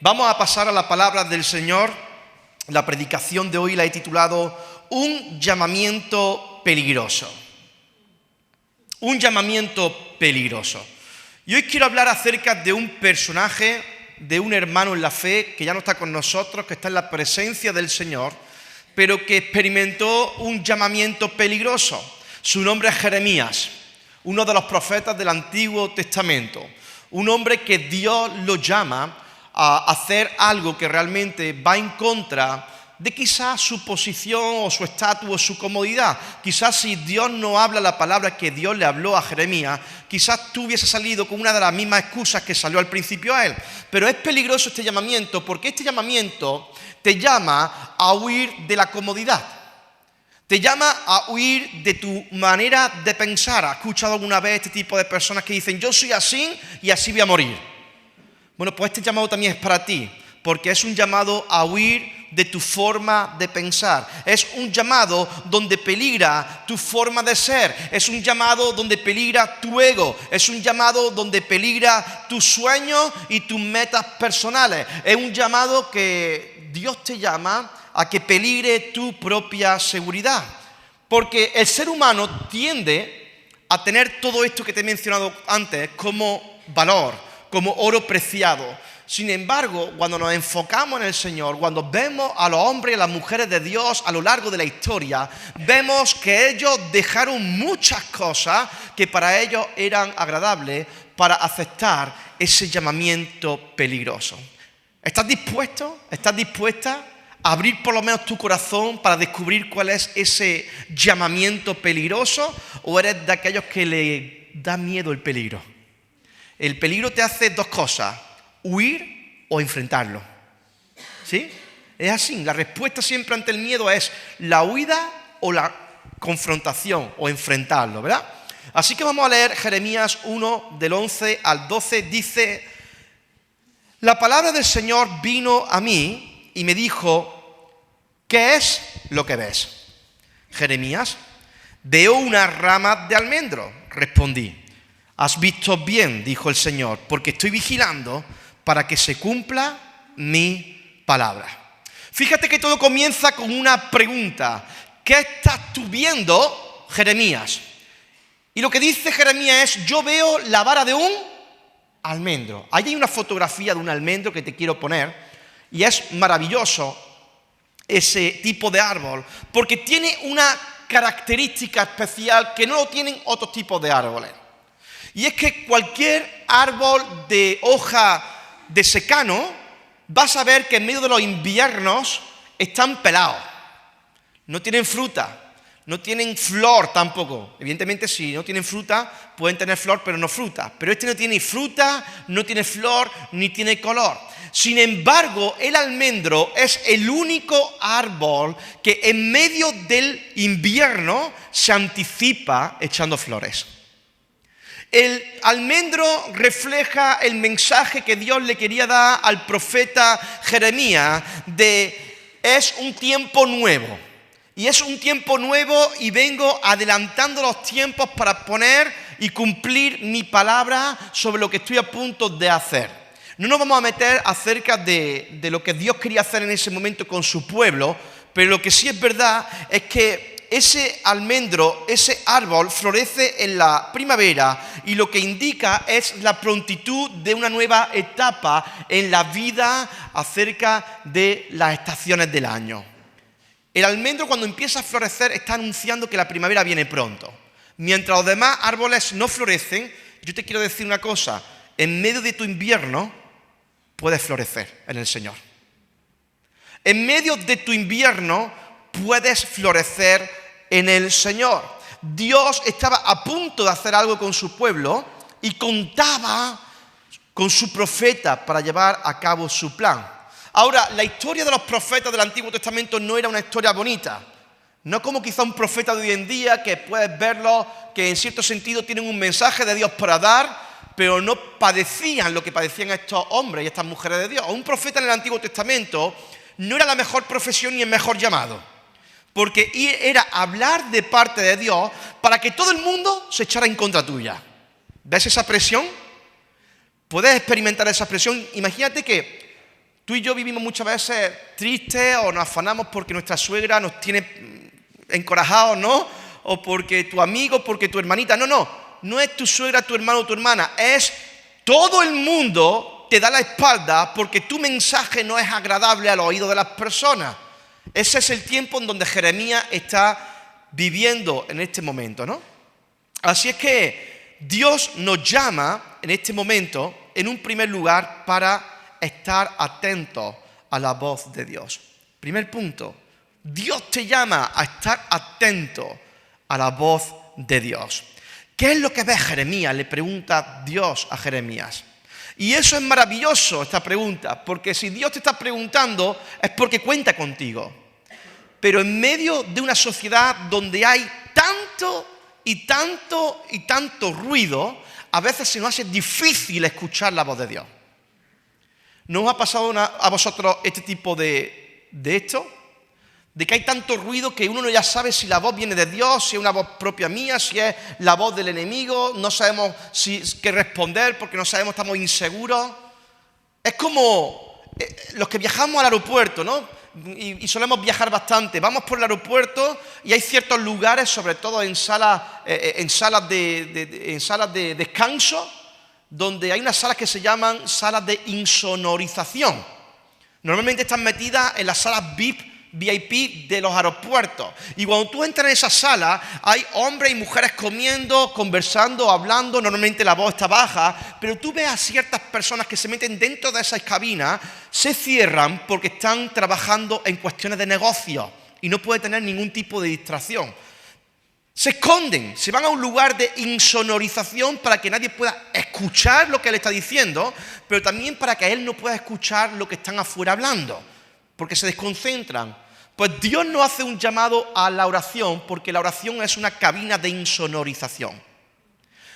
Vamos a pasar a la palabra del Señor. La predicación de hoy la he titulado Un llamamiento peligroso. Un llamamiento peligroso. Y hoy quiero hablar acerca de un personaje, de un hermano en la fe que ya no está con nosotros, que está en la presencia del Señor, pero que experimentó un llamamiento peligroso. Su nombre es Jeremías, uno de los profetas del Antiguo Testamento. Un hombre que Dios lo llama a hacer algo que realmente va en contra de quizás su posición o su estatus o su comodidad. Quizás si Dios no habla la palabra que Dios le habló a Jeremías, quizás tú hubieses salido con una de las mismas excusas que salió al principio a él. Pero es peligroso este llamamiento porque este llamamiento te llama a huir de la comodidad. Te llama a huir de tu manera de pensar. ¿Has escuchado alguna vez este tipo de personas que dicen yo soy así y así voy a morir? Bueno, pues este llamado también es para ti, porque es un llamado a huir de tu forma de pensar. Es un llamado donde peligra tu forma de ser. Es un llamado donde peligra tu ego. Es un llamado donde peligra tus sueños y tus metas personales. Es un llamado que Dios te llama a que peligre tu propia seguridad. Porque el ser humano tiende a tener todo esto que te he mencionado antes como valor, como oro preciado. Sin embargo, cuando nos enfocamos en el Señor, cuando vemos a los hombres y a las mujeres de Dios a lo largo de la historia, vemos que ellos dejaron muchas cosas que para ellos eran agradables para aceptar ese llamamiento peligroso. ¿Estás dispuesto? ¿Estás dispuesta a abrir por lo menos tu corazón para descubrir cuál es ese llamamiento peligroso? ¿O eres de aquellos que le da miedo el peligro? El peligro te hace dos cosas: huir o enfrentarlo. ¿Sí? Es así. La respuesta siempre ante el miedo es la huida o la confrontación o enfrentarlo, ¿verdad? Así que vamos a leer Jeremías 1, del 11 al 12. Dice: la palabra del Señor vino a mí y me dijo, ¿qué es lo que ves? Jeremías: veo una rama de almendro, respondí. Has visto bien, dijo el Señor, porque estoy vigilando para que se cumpla mi palabra. Fíjate que todo comienza con una pregunta. ¿Qué estás tú viendo, Jeremías? Y lo que dice Jeremías es: yo veo la vara de un almendro. Ahí hay una fotografía de un almendro que te quiero poner, y es maravilloso ese tipo de árbol, porque tiene una característica especial que no lo tienen otros tipos de árboles. Y es que cualquier árbol de hoja de secano, vas a ver que en medio de los inviernos están pelados. No tienen fruta, no tienen flor tampoco. Evidentemente, si no tienen fruta, pueden tener flor, pero no fruta. Pero este no tiene ni fruta, no tiene flor, ni tiene color. Sin embargo, el almendro es el único árbol que en medio del invierno se anticipa echando flores. El almendro refleja el mensaje que Dios le quería dar al profeta Jeremías de es un tiempo nuevo. Y es un tiempo nuevo y vengo adelantando los tiempos para poner y cumplir mi palabra sobre lo que estoy a punto de hacer. No nos vamos a meter acerca de lo que Dios quería hacer en ese momento con su pueblo, pero lo que sí es verdad es que ese almendro, ese árbol florece en la primavera y lo que indica es la prontitud de una nueva etapa en la vida acerca de las estaciones del año. El almendro cuando empieza a florecer está anunciando que la primavera viene pronto. Mientras los demás árboles no florecen, yo te quiero decir una cosa: en medio de tu invierno puedes florecer en el Señor. En medio de tu invierno puedes florecer en el Señor. Dios estaba a punto de hacer algo con su pueblo y contaba con su profeta para llevar a cabo su plan. Ahora, la historia de los profetas del Antiguo Testamento no era una historia bonita. No como quizá un profeta de hoy en día que puedes verlo, que en cierto sentido tienen un mensaje de Dios para dar, pero no padecían lo que padecían estos hombres y estas mujeres de Dios. Un profeta en el Antiguo Testamento no era la mejor profesión ni el mejor llamado, porque era hablar de parte de Dios para que todo el mundo se echara en contra tuya. ¿Ves esa presión? ¿Puedes experimentar esa presión? Imagínate que Tú y yo vivimos muchas veces tristes o nos afanamos porque nuestra suegra nos tiene encorajados, ¿no? O porque tu amigo, porque tu hermanita. No es tu suegra, tu hermano o tu hermana. Es todo el mundo te da la espalda porque tu mensaje no es agradable al oído de las personas. Ese es el tiempo en donde Jeremías está viviendo en este momento, ¿no? Así es que Dios nos llama en este momento, en un primer lugar, para estar atentos a la voz de Dios. Primer punto, Dios te llama a estar atento a la voz de Dios. ¿Qué es lo que ve Jeremías? Le pregunta Dios a Jeremías. Y eso es maravilloso, esta pregunta, porque si Dios te está preguntando es porque cuenta contigo. Pero en medio de una sociedad donde hay tanto ruido, a veces se nos hace difícil escuchar la voz de Dios. ¿No os ha pasado a vosotros este tipo de esto? De que hay tanto ruido que uno ya sabe si la voz viene de Dios, si es una voz propia mía, si es la voz del enemigo, no sabemos qué responder porque no sabemos, estamos inseguros. Es como los que viajamos al aeropuerto, ¿no? Y solemos viajar bastante. Vamos por el aeropuerto y hay ciertos lugares, sobre todo en salas de descanso, donde hay unas salas que se llaman salas de insonorización. Normalmente están metidas en las salas VIP de los aeropuertos. Y cuando tú entras en esa sala, hay hombres y mujeres comiendo, conversando, hablando. Normalmente la voz está baja, pero tú ves a ciertas personas que se meten dentro de esas cabinas, se cierran porque están trabajando en cuestiones de negocio y no puede tener ningún tipo de distracción. Se esconden, se van a un lugar de insonorización para que nadie pueda escuchar lo que él está diciendo, pero también para que él no pueda escuchar lo que están afuera hablando, porque se desconcentran. Pues Dios no hace un llamado a la oración, porque la oración es una cabina de insonorización.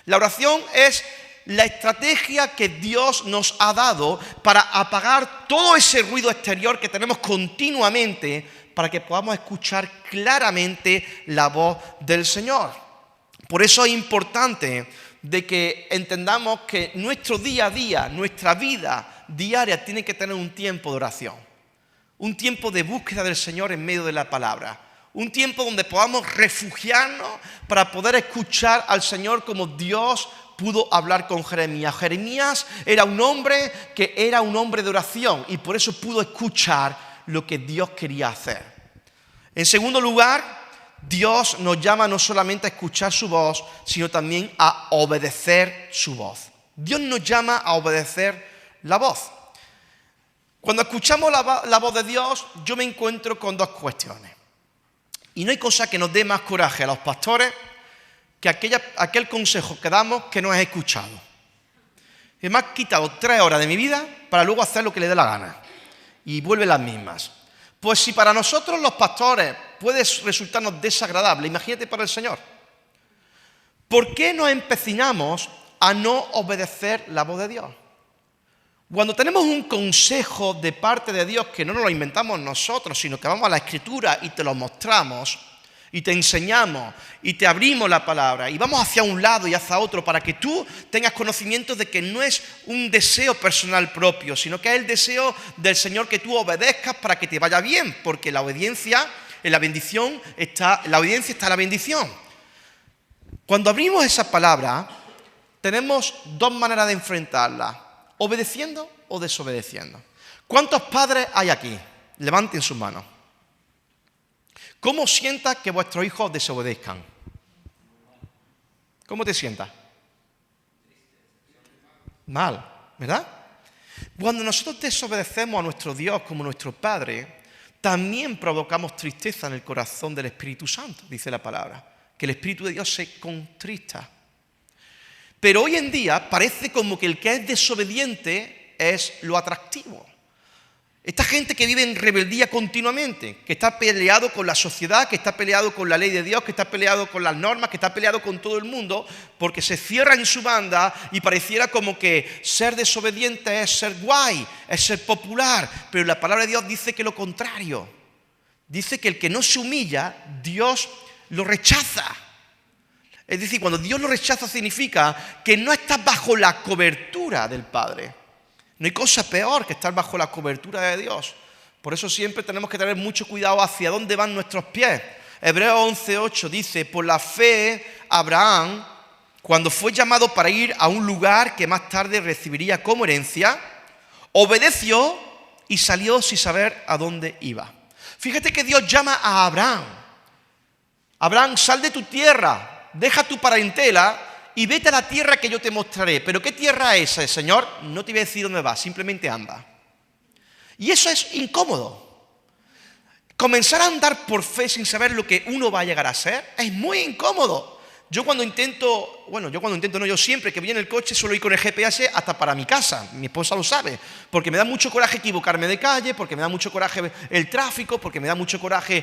La oración es la estrategia que Dios nos ha dado para apagar todo ese ruido exterior que tenemos continuamente, para que podamos escuchar claramente la voz del Señor. Por eso es importante de que entendamos que nuestro día a día, nuestra vida diaria tiene que tener un tiempo de oración, un tiempo de búsqueda del Señor en medio de la palabra, un tiempo donde podamos refugiarnos para poder escuchar al Señor como Dios pudo hablar con Jeremías. Jeremías era un hombre de oración y por eso pudo escuchar lo que Dios quería hacer. En segundo lugar, Dios nos llama no solamente a escuchar su voz, sino también a obedecer su voz. Dios nos llama a obedecer la voz. Cuando escuchamos la voz de Dios, yo me encuentro con dos cuestiones. Y no hay cosa que nos dé más coraje a los pastores que aquel consejo que damos que no es escuchado. Y me ha quitado 3 horas de mi vida para luego hacer lo que le dé la gana. Y vuelve las mismas. Pues si para nosotros los pastores puede resultarnos desagradable, imagínate para el Señor. ¿Por qué nos empecinamos a no obedecer la voz de Dios? Cuando tenemos un consejo de parte de Dios que no nos lo inventamos nosotros, sino que vamos a la Escritura y te lo mostramos, y te enseñamos, y te abrimos la palabra, y vamos hacia un lado y hacia otro para que tú tengas conocimiento de que no es un deseo personal propio, sino que es el deseo del Señor que tú obedezcas para que te vaya bien, porque la obediencia en la bendición está, la obediencia está en la bendición. Cuando abrimos esa palabra, tenemos 2 maneras de enfrentarla, obedeciendo o desobedeciendo. ¿Cuántos padres hay aquí? Levanten sus manos. ¿Cómo sientas que vuestros hijos desobedezcan? ¿Cómo te sientas? Mal, ¿verdad? Cuando nosotros desobedecemos a nuestro Dios como nuestro Padre, también provocamos tristeza en el corazón del Espíritu Santo, dice la palabra, que el Espíritu de Dios se contrista. Pero hoy en día parece como que el que es desobediente es lo atractivo. Esta gente que vive en rebeldía continuamente, que está peleado con la sociedad, que está peleado con la ley de Dios, que está peleado con las normas, que está peleado con todo el mundo, porque se cierra en su banda y pareciera como que ser desobediente es ser guay, es ser popular. Pero la palabra de Dios dice que lo contrario. Dice que el que no se humilla, Dios lo rechaza. Es decir, cuando Dios lo rechaza significa que no estás bajo la cobertura del Padre. No hay cosa peor que estar bajo la cobertura de Dios. Por eso siempre tenemos que tener mucho cuidado hacia dónde van nuestros pies. Hebreos 11:8 dice, por la fe Abraham, cuando fue llamado para ir a un lugar que más tarde recibiría como herencia, obedeció y salió sin saber a dónde iba. Fíjate que Dios llama a Abraham. Abraham, sal de tu tierra, deja tu parentela y vete a la tierra que yo te mostraré. ¿Pero qué tierra es esa, Señor? No te voy a decir dónde vas, simplemente anda. Y eso es incómodo. Comenzar a andar por fe sin saber lo que uno va a llegar a ser es muy incómodo. Yo siempre que voy en el coche suelo ir con el GPS hasta para mi casa. Mi esposa lo sabe, porque me da mucho coraje equivocarme de calle, porque me da mucho coraje el tráfico, porque me da mucho coraje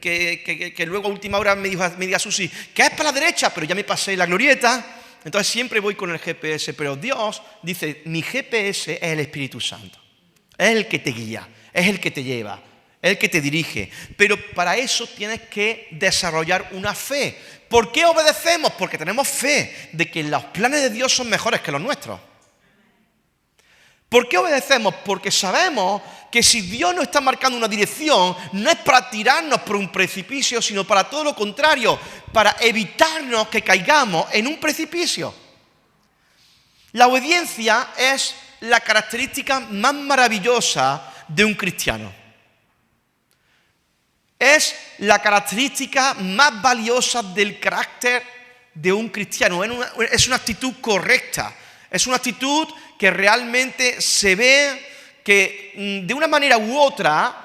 que luego a última hora me diga Susi, que es para la derecha, pero ya me pasé la glorieta. Entonces siempre voy con el GPS, pero Dios dice, mi GPS es el Espíritu Santo. Es el que te guía, es el que te lleva, es el que te dirige. Pero para eso tienes que desarrollar una fe. ¿Por qué obedecemos? Porque tenemos fe de que los planes de Dios son mejores que los nuestros. ¿Por qué obedecemos? Porque sabemos que si Dios nos está marcando una dirección, no es para tirarnos por un precipicio, sino para todo lo contrario, para evitarnos que caigamos en un precipicio. La obediencia es la característica más maravillosa de un cristiano. Es la característica más valiosa del carácter de un cristiano. Es una actitud correcta. Es una actitud que realmente se ve que de una manera u otra,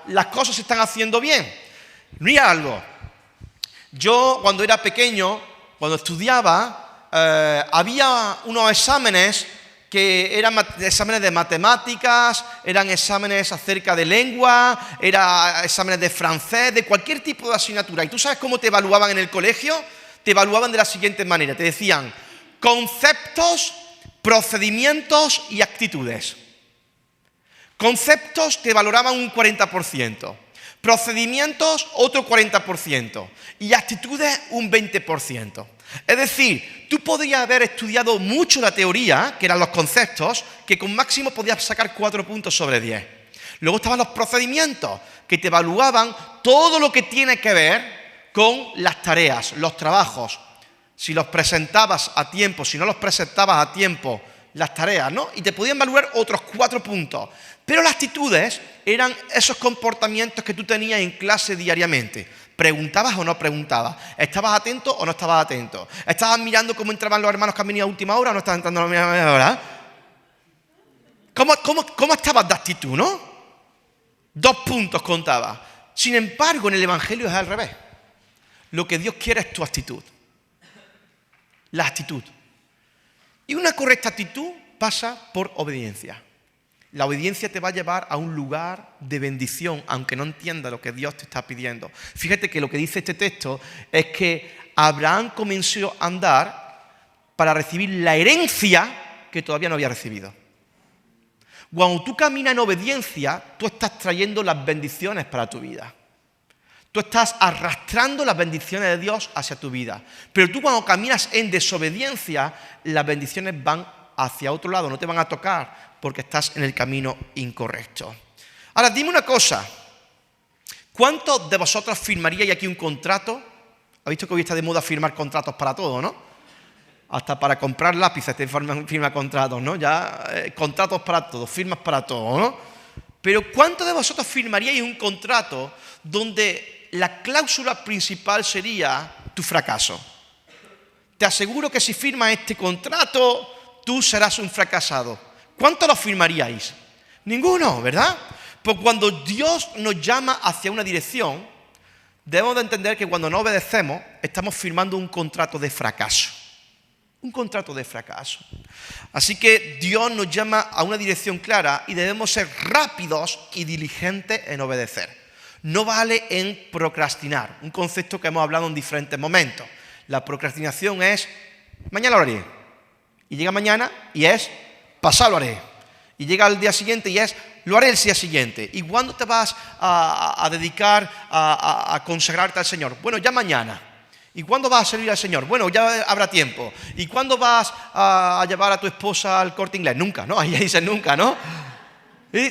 las cosas se están haciendo bien. Mira algo. Yo cuando era pequeño, cuando estudiaba, había unos exámenes que eran exámenes de matemáticas, eran exámenes acerca de lengua, eran exámenes de francés, de cualquier tipo de asignatura. ¿Y tú sabes cómo te evaluaban en el colegio? Te evaluaban de la siguiente manera. Te decían conceptos, procedimientos y actitudes. Conceptos te valoraban un 40%. Procedimientos otro 40%. Y actitudes un 20%. Es decir, tú podrías haber estudiado mucho la teoría, que eran los conceptos, que con máximo podías sacar 4 puntos sobre 10. Luego estaban los procedimientos, que te evaluaban todo lo que tiene que ver con las tareas, los trabajos. Si los presentabas a tiempo, si no los presentabas a tiempo, las tareas, ¿no? Y te podían evaluar otros 4 puntos. Pero las actitudes eran esos comportamientos que tú tenías en clase diariamente. ¿Preguntabas o no preguntabas? ¿Estabas atento o no estabas atento? ¿Estabas mirando cómo entraban los hermanos que han venido a última hora o no estabas entrando a última hora? ¿Cómo estabas de actitud, no? 2 puntos contaba. Sin embargo, en el Evangelio es al revés. Lo que Dios quiere es tu actitud. La actitud. Y una correcta actitud pasa por obediencia. La obediencia te va a llevar a un lugar de bendición, aunque no entienda lo que Dios te está pidiendo. Fíjate que lo que dice este texto es que Abraham comenzó a andar para recibir la herencia que todavía no había recibido. Cuando tú caminas en obediencia, tú estás trayendo las bendiciones para tu vida. Tú estás arrastrando las bendiciones de Dios hacia tu vida. Pero tú cuando caminas en desobediencia, las bendiciones van hacia otro lado, no te van a tocar porque estás en el camino incorrecto. Ahora, dime una cosa. ¿Cuántos de vosotros firmaríais aquí un contrato? ¿Has visto que hoy está de moda firmar contratos para todo, no? Hasta para comprar lápices te firma contratos, ¿no? Ya contratos para todo, firmas para todo, ¿no? Pero ¿cuántos de vosotros firmaríais un contrato donde la cláusula principal sería tu fracaso? Te aseguro que si firmas este contrato, tú serás un fracasado. ¿Cuántos lo firmaríais? Ninguno, ¿verdad? Pues cuando Dios nos llama hacia una dirección, debemos de entender que cuando no obedecemos, estamos firmando un contrato de fracaso. Un contrato de fracaso. Así que Dios nos llama a una dirección clara y debemos ser rápidos y diligentes en obedecer. No vale en procrastinar, un concepto que hemos hablado en diferentes momentos. La procrastinación es, mañana lo haré. Y llega mañana y es, pasado lo haré. Y llega al día siguiente y es, lo haré el día siguiente. ¿Y cuándo te vas a dedicar a consagrarte al Señor? Bueno, ya mañana. ¿Y cuándo vas a servir al Señor? Bueno, ya habrá tiempo. ¿Y cuándo vas a llevar a tu esposa al Corte Inglés? Nunca, ¿no? Ahí dice nunca, ¿no?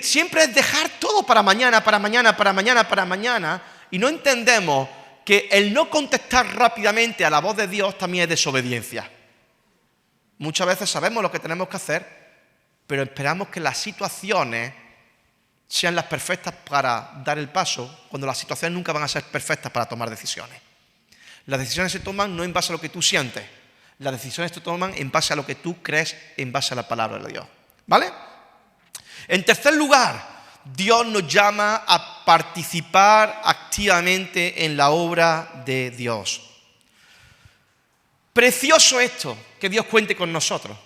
Siempre es dejar todo para mañana, para mañana, para mañana, para mañana. Y no entendemos que el no contestar rápidamente a la voz de Dios también es desobediencia. Muchas veces sabemos lo que tenemos que hacer, pero esperamos que las situaciones sean las perfectas para dar el paso, cuando las situaciones nunca van a ser perfectas para tomar decisiones. Las decisiones se toman no en base a lo que tú sientes, las decisiones se toman en base a lo que tú crees, en base a la palabra de Dios. ¿Vale? En tercer lugar, Dios nos llama a participar activamente en la obra de Dios. Precioso esto, que Dios cuente con nosotros.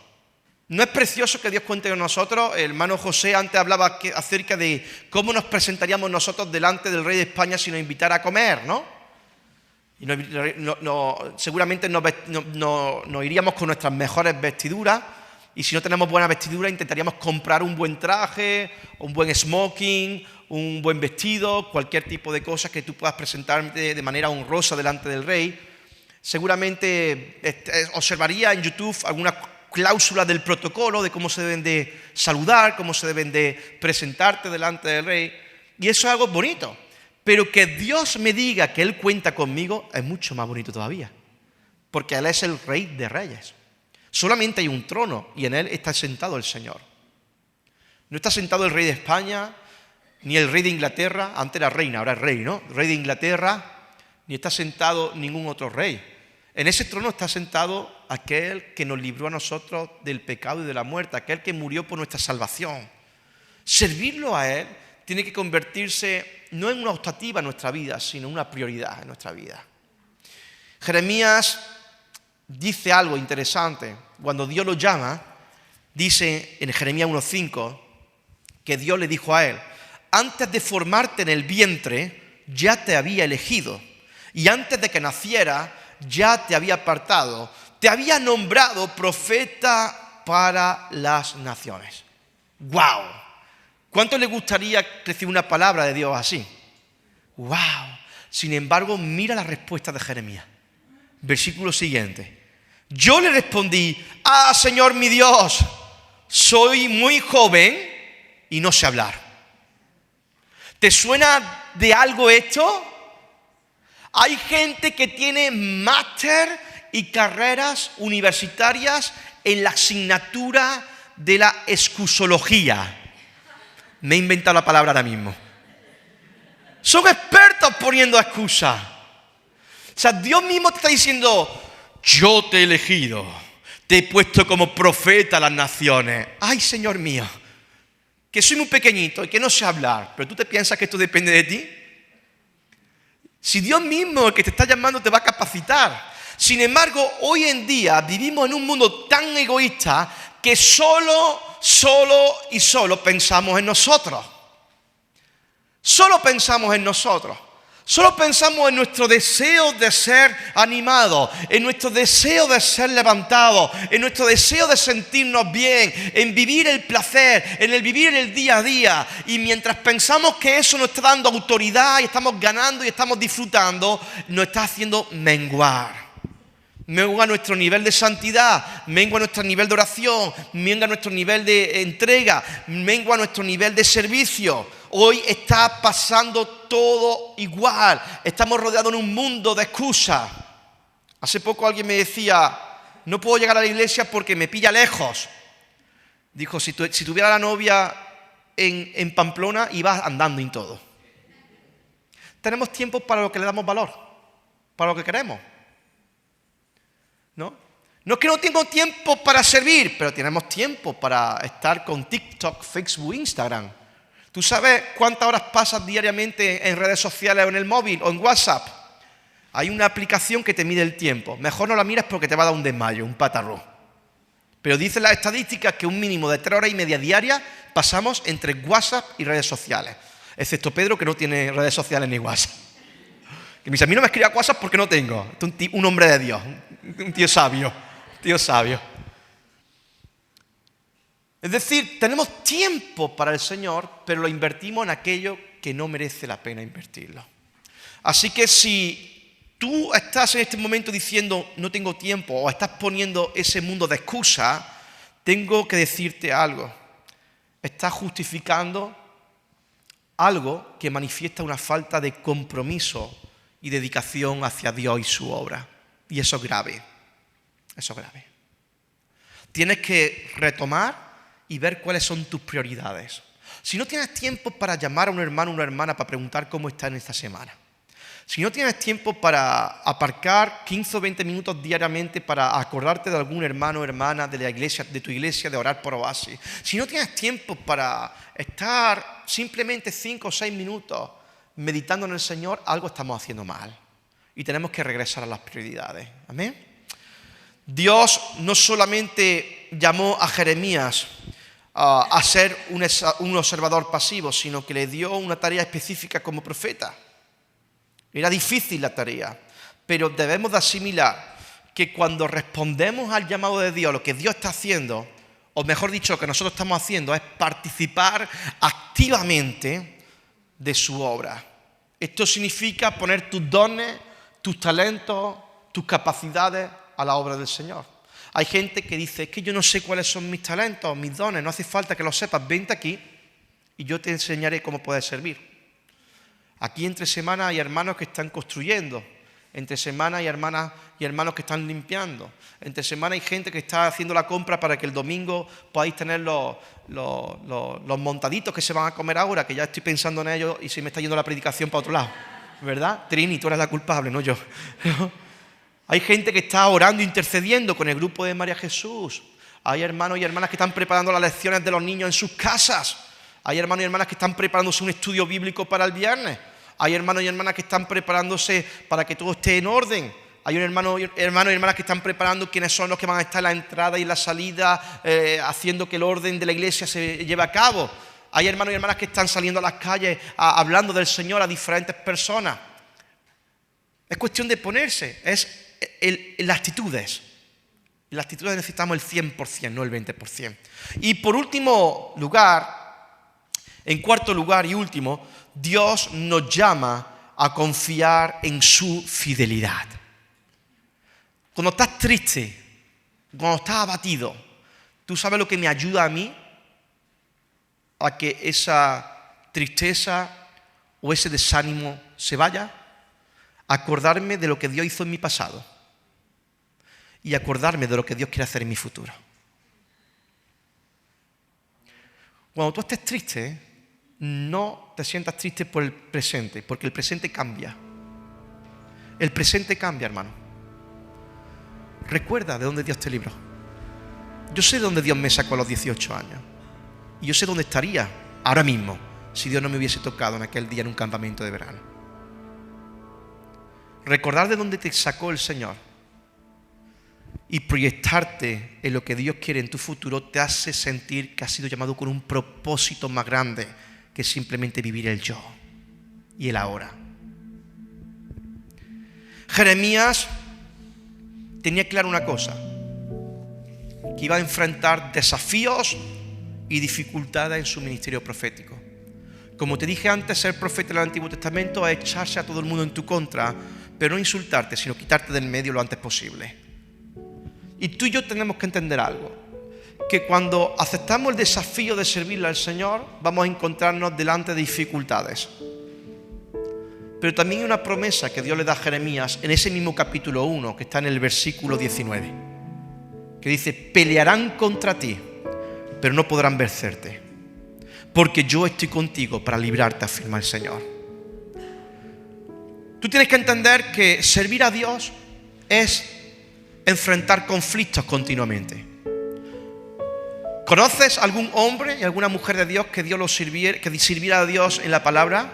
¿No es precioso que Dios cuente con nosotros? El hermano José antes hablaba acerca de cómo nos presentaríamos nosotros delante del rey de España si nos invitara a comer, ¿no? Y seguramente nos iríamos con nuestras mejores vestiduras, y si no tenemos buena vestidura intentaríamos comprar un buen traje, un buen smoking, un buen vestido, cualquier tipo de cosas que tú puedas presentarte de manera honrosa delante del rey. Seguramente observaría en YouTube alguna cláusula del protocolo de cómo se deben de saludar, cómo se deben de presentarte delante del rey, y eso es algo bonito. Pero que Dios me diga que Él cuenta conmigo es mucho más bonito todavía, porque Él es el Rey de Reyes. Solamente hay un trono y en Él está sentado el Señor. No está sentado el Rey de España, ni el Rey de Inglaterra, antes era reina, ahora es rey, ¿no? Rey de Inglaterra, ni está sentado ningún otro rey. En ese trono está sentado aquel que nos libró a nosotros del pecado y de la muerte, aquel que murió por nuestra salvación. Servirlo a Él tiene que convertirse no en una optativa en nuestra vida, sino en una prioridad en nuestra vida. Jeremías dice algo interesante. Cuando Dios lo llama, dice en Jeremías 1:5 que Dios le dijo a él: antes de formarte en el vientre ya te había elegido, y antes de que naciera ya te había apartado, te había nombrado profeta para las naciones. ¡Wow! ¿Cuánto le gustaría recibir una palabra de Dios así? ¡Wow! Sin embargo, mira la respuesta de Jeremías. Versículo siguiente. Yo le respondí: Señor mi Dios, soy muy joven y no sé hablar. ¿Te suena de algo esto? Hay gente que tiene máster y carreras universitarias en la asignatura de la excusología. Me he inventado la palabra ahora mismo. Son expertos poniendo excusas. O sea, Dios mismo te está diciendo: yo te he elegido, te he puesto como profeta a las naciones. Ay, Señor mío, que soy muy pequeñito y que no sé hablar, pero ¿tú te piensas que esto depende de ti? Si Dios mismo, el que te está llamando, te va a capacitar. Sin embargo, hoy en día vivimos en un mundo tan egoísta que solo pensamos en nosotros. Solo pensamos en nosotros. Solo pensamos en nuestro deseo de ser animados, en nuestro deseo de ser levantados, en nuestro deseo de sentirnos bien, en vivir el placer, en el vivir el día a día. Y mientras pensamos que eso nos está dando autoridad y estamos ganando y estamos disfrutando, nos está haciendo menguar. Mengua nuestro nivel de santidad, mengua nuestro nivel de oración, mengua nuestro nivel de entrega, mengua nuestro nivel de servicio. Hoy está pasando todo igual. Estamos rodeados en un mundo de excusas. Hace poco alguien me decía: no puedo llegar a la iglesia porque me pilla lejos. Dijo: si tuviera la novia en Pamplona, ibas andando y todo. Tenemos tiempo para lo que le damos valor, para lo que queremos. ¿No? No es que no tengo tiempo para servir, pero tenemos tiempo para estar con TikTok, Facebook, Instagram. ¿Tú sabes cuántas horas pasas diariamente en redes sociales o en el móvil o en WhatsApp? Hay una aplicación que te mide el tiempo. Mejor no la miras porque te va a dar un desmayo, un patarrón. Pero dicen las estadísticas que un mínimo de 3 horas y media diarias pasamos entre WhatsApp y redes sociales. Excepto Pedro, que no tiene redes sociales ni WhatsApp. Que me dice: a mí no me escribe a WhatsApp porque no tengo. Un hombre de Dios, un tío sabio, Es decir, tenemos tiempo para el Señor, pero lo invertimos en aquello que no merece la pena invertirlo. Así que si tú estás en este momento diciendo no tengo tiempo o estás poniendo ese mundo de excusa, tengo que decirte algo. Estás justificando algo que manifiesta una falta de compromiso y dedicación hacia Dios y su obra. Y eso es grave. Eso es grave. Tienes que retomar y ver cuáles son tus prioridades. Si no tienes tiempo para llamar a un hermano o una hermana para preguntar cómo está en esta semana, si no tienes tiempo para aparcar 15 o 20 minutos diariamente para acordarte de algún hermano o hermana de la iglesia, de tu iglesia, de orar por Oasis, si no tienes tiempo para estar simplemente 5 o 6 minutos meditando en el Señor, algo estamos haciendo mal y tenemos que regresar a las prioridades. Amén. Dios no solamente llamó a Jeremías a ser un observador pasivo, sino que le dio una tarea específica como profeta. Era difícil la tarea, pero debemos de asimilar que cuando respondemos al llamado de Dios, lo que Dios está haciendo, o mejor dicho, lo que nosotros estamos haciendo es participar activamente de su obra. Esto significa poner tus dones, tus talentos, tus capacidades a la obra del Señor. Hay gente que dice, es que yo no sé cuáles son mis talentos, mis dones, no hace falta que lo sepas, vente aquí y yo te enseñaré cómo puedes servir. Aquí entre semana hay hermanos que están construyendo, entre semana hay hermanas y hermanos que están limpiando, entre semana hay gente que está haciendo la compra para que el domingo podáis tener los montaditos que se van a comer ahora, que ya estoy pensando en ellos y se me está yendo la predicación para otro lado, ¿verdad? Trini, tú eres la culpable, no yo. Hay gente que está orando, intercediendo con el grupo de María Jesús. Hay hermanos y hermanas que están preparando las lecciones de los niños en sus casas. Hay hermanos y hermanas que están preparándose un estudio bíblico para el viernes. Hay hermanos y hermanas que están preparándose para que todo esté en orden. Hay hermanos y hermanas que están preparando quiénes son los que van a estar en la entrada y la salida, haciendo que el orden de la iglesia se lleve a cabo. Hay hermanos y hermanas que están saliendo a las calles hablando del Señor a diferentes personas. Es cuestión de ponerse, las actitudes. En las actitudes necesitamos el 100%, no el 20%. Y por último lugar, en cuarto lugar y último, Dios nos llama a confiar en su fidelidad. Cuando estás triste, cuando estás abatido, ¿tú sabes lo que me ayuda a mí a que esa tristeza o ese desánimo se vaya? Acordarme de lo que Dios hizo en mi pasado y acordarme de lo que Dios quiere hacer en mi futuro. Cuando tú estés triste, no te sientas triste por el presente, porque el presente cambia. El presente cambia, hermano. Recuerda de dónde Dios te libró. Yo sé de dónde Dios me sacó a los 18 años. Y yo sé dónde estaría ahora mismo si Dios no me hubiese tocado en aquel día en un campamento de verano. Recordar de dónde te sacó el Señor y proyectarte en lo que Dios quiere en tu futuro te hace sentir que has sido llamado con un propósito más grande que simplemente vivir el yo y el ahora. Jeremías tenía claro una cosa, que iba a enfrentar desafíos y dificultades en su ministerio profético. Como te dije antes, ser profeta en el Antiguo Testamento es echarse a todo el mundo en tu contra, pero no insultarte, sino quitarte del medio lo antes posible. Y tú y yo tenemos que entender algo, que cuando aceptamos el desafío de servirle al Señor, vamos a encontrarnos delante de dificultades. Pero también hay una promesa que Dios le da a Jeremías en ese mismo capítulo 1, que está en el versículo 19, que dice, pelearán contra ti, pero no podrán vencerte, porque yo estoy contigo para librarte, afirma el Señor. Tú tienes que entender que servir a Dios es enfrentar conflictos continuamente. ¿Conoces algún hombre y alguna mujer de Dios que sirviera a Dios en la palabra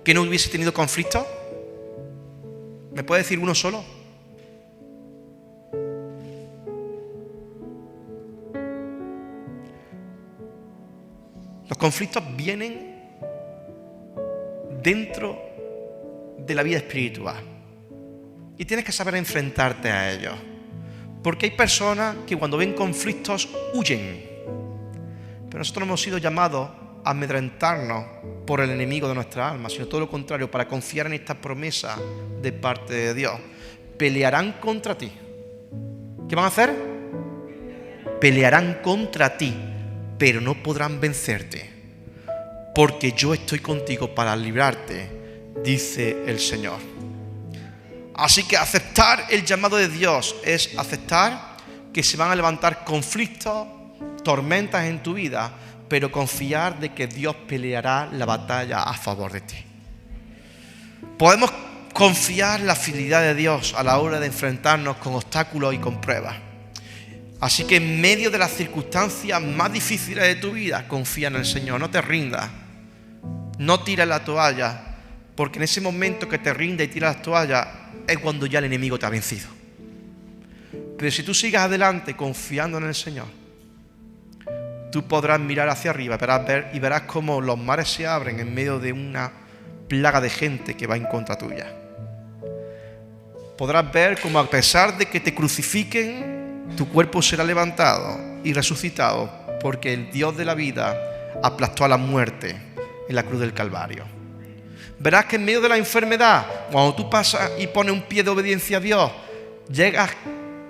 que no hubiese tenido conflictos? ¿Me puede decir uno solo? Los conflictos vienen dentro de la vida espiritual y tienes que saber enfrentarte a ellos, porque hay personas que cuando ven conflictos huyen, pero nosotros hemos sido llamados amedrentarnos por el enemigo de nuestra alma, sino todo lo contrario, para confiar en esta promesa de parte de Dios. Pelearán contra ti. ¿Qué van a hacer? Pelearán contra ti, pero no podrán vencerte, porque yo estoy contigo para librarte, dice el Señor. Así que aceptar el llamado de Dios es aceptar que se van a levantar conflictos, tormentas en tu vida, pero confiar de que Dios peleará la batalla a favor de ti. Podemos confiar en la fidelidad de Dios a la hora de enfrentarnos con obstáculos y con pruebas. Así que en medio de las circunstancias más difíciles de tu vida, confía en el Señor, no te rindas, no tires la toalla, porque en ese momento que te rindas y tiras la toalla es cuando ya el enemigo te ha vencido. Pero si tú sigues adelante confiando en el Señor, tú podrás mirar hacia arriba y verás cómo los mares se abren en medio de una plaga de gente que va en contra tuya. Podrás ver cómo a pesar de que te crucifiquen, tu cuerpo será levantado y resucitado, porque el Dios de la vida aplastó a la muerte en la cruz del Calvario. Verás que en medio de la enfermedad, cuando tú pasas y pones un pie de obediencia a Dios, llegas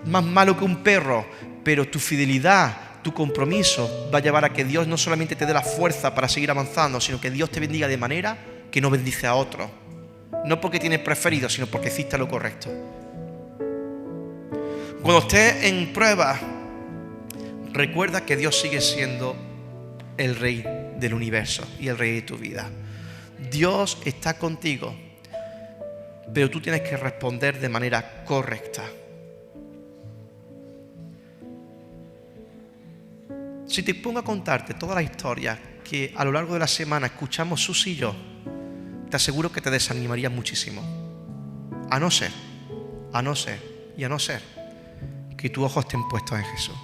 más malo que un perro, pero tu fidelidad, tu compromiso va a llevar a que Dios no solamente te dé la fuerza para seguir avanzando, sino que Dios te bendiga de manera que no bendice a otros. No porque tienes preferido, sino porque hiciste lo correcto. Cuando estés en prueba, recuerda que Dios sigue siendo el Rey del universo y el Rey de tu vida. Dios está contigo, pero tú tienes que responder de manera correcta. Si te pongo a contarte toda la historia que a lo largo de la semana escuchamos Sus y yo, te aseguro que te desanimaría muchísimo. A no ser que tus ojos estén puestos en Jesús.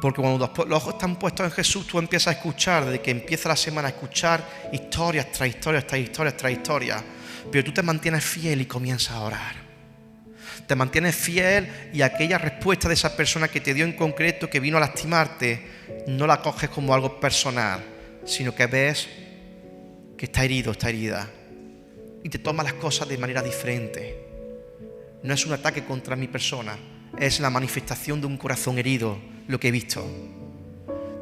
Porque cuando los ojos están puestos en Jesús, tú empiezas a escuchar, desde que empieza la semana, a escuchar historias tras historias, tras historias, tras historias. Pero tú te mantienes fiel y comienzas a orar. Te mantienes fiel y aquella respuesta de esa persona que te dio en concreto, que vino a lastimarte, no la coges como algo personal, sino que ves que está herido, está herida. Y te tomas las cosas de manera diferente. No es un ataque contra mi persona, es la manifestación de un corazón herido, lo que he visto.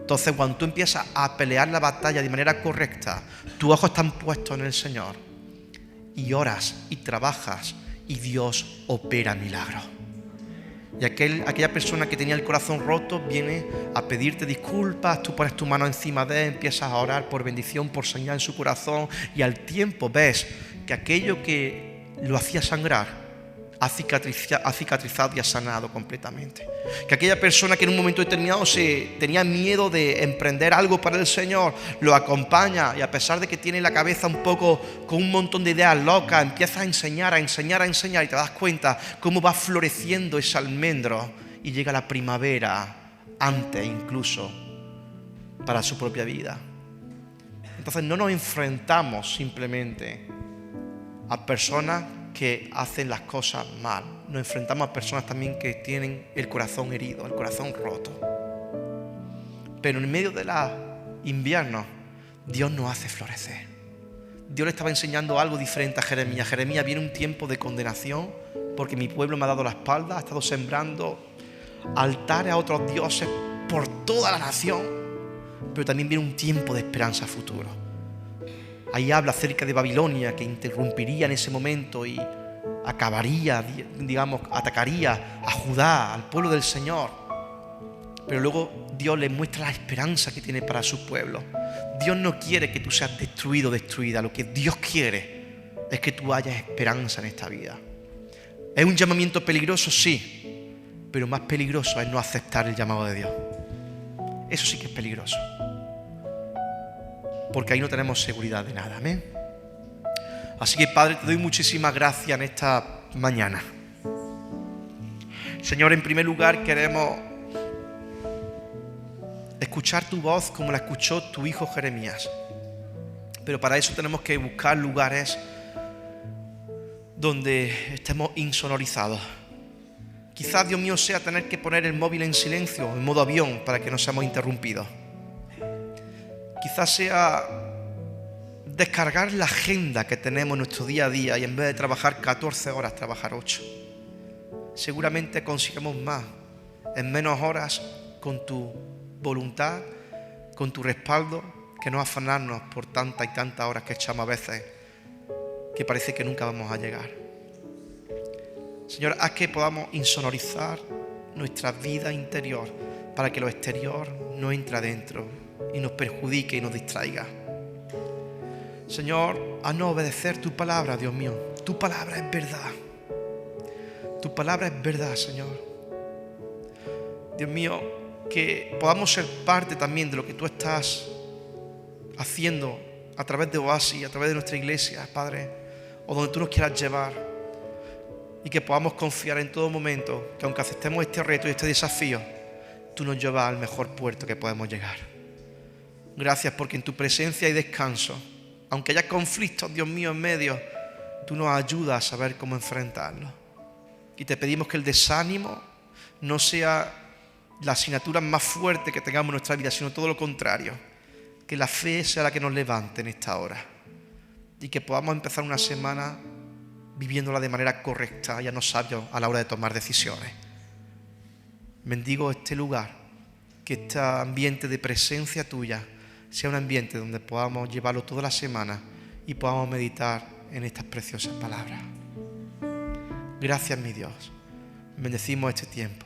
Entonces, cuando tú empiezas a pelear la batalla de manera correcta, tus ojos están puestos en el Señor y oras y trabajas y Dios opera milagros. Y aquella persona que tenía el corazón roto viene a pedirte disculpas, tú pones tu mano encima de él, empiezas a orar por bendición, por señal en su corazón, y al tiempo ves que aquello que lo hacía sangrar ha cicatrizado y ha sanado completamente. Que aquella persona que en un momento determinado tenía miedo de emprender algo para el Señor, lo acompaña, y a pesar de que tiene la cabeza un poco con un montón de ideas locas, empieza a enseñar, y te das cuenta cómo va floreciendo ese almendro y llega la primavera antes incluso para su propia vida. Entonces no nos enfrentamos simplemente a personas que hacen las cosas mal. Nos enfrentamos a personas también que tienen el corazón herido, el corazón roto. Pero en medio de los inviernos, Dios nos hace florecer. Dios le estaba enseñando algo diferente a Jeremías. Jeremías, viene un tiempo de condenación porque mi pueblo me ha dado la espalda, ha estado sembrando altares a otros dioses por toda la nación. Pero también viene un tiempo de esperanza futuro. Ahí habla acerca de Babilonia, que interrumpiría en ese momento y acabaría, atacaría a Judá, al pueblo del Señor. Pero luego Dios le muestra la esperanza que tiene para su pueblo. Dios no quiere que tú seas destruido o destruida. Lo que Dios quiere es que tú hayas esperanza en esta vida. ¿Es un llamamiento peligroso? Sí. Pero más peligroso es no aceptar el llamado de Dios. Eso sí que es peligroso. Porque ahí no tenemos seguridad de nada. Amén. Así que, Padre, te doy muchísimas gracias en esta mañana. Señor, en primer lugar queremos escuchar tu voz como la escuchó tu hijo Jeremías. Pero para eso tenemos que buscar lugares donde estemos insonorizados. Quizás, Dios mío, sea tener que poner el móvil en silencio, en modo avión, para que no seamos interrumpidos. Quizás sea descargar la agenda que tenemos en nuestro día a día y en vez de trabajar 14 horas, trabajar 8. Seguramente consigamos más en menos horas con tu voluntad, con tu respaldo, que no afanarnos por tantas y tantas horas que echamos a veces, que parece que nunca vamos a llegar. Señor, haz que podamos insonorizar nuestra vida interior para que lo exterior no entre adentro y nos perjudique y nos distraiga. Señor, haznos obedecer tu palabra, Dios mío. Tu palabra es verdad. Tu palabra es verdad, Señor. Dios mío, que podamos ser parte también de lo que tú estás haciendo a través de Oasis, a través de nuestra iglesia, Padre, o donde tú nos quieras llevar, y que podamos confiar en todo momento que aunque aceptemos este reto y este desafío, tú nos llevas al mejor puerto que podemos llegar. Gracias porque en tu presencia hay descanso. Aunque haya conflictos, Dios mío, en medio, tú nos ayudas a saber cómo enfrentarlos. Y te pedimos que el desánimo no sea la asignatura más fuerte que tengamos en nuestra vida, sino todo lo contrario. Que la fe sea la que nos levante en esta hora. Y que podamos empezar una semana viviéndola de manera correcta, ya no sabios a la hora de tomar decisiones. Bendigo este lugar, que este ambiente de presencia tuya sea un ambiente donde podamos llevarlo toda la semana y podamos meditar en estas preciosas palabras. Gracias, mi Dios. Bendecimos este tiempo.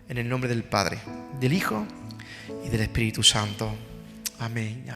En el nombre del Padre, del Hijo y del Espíritu Santo. Amén.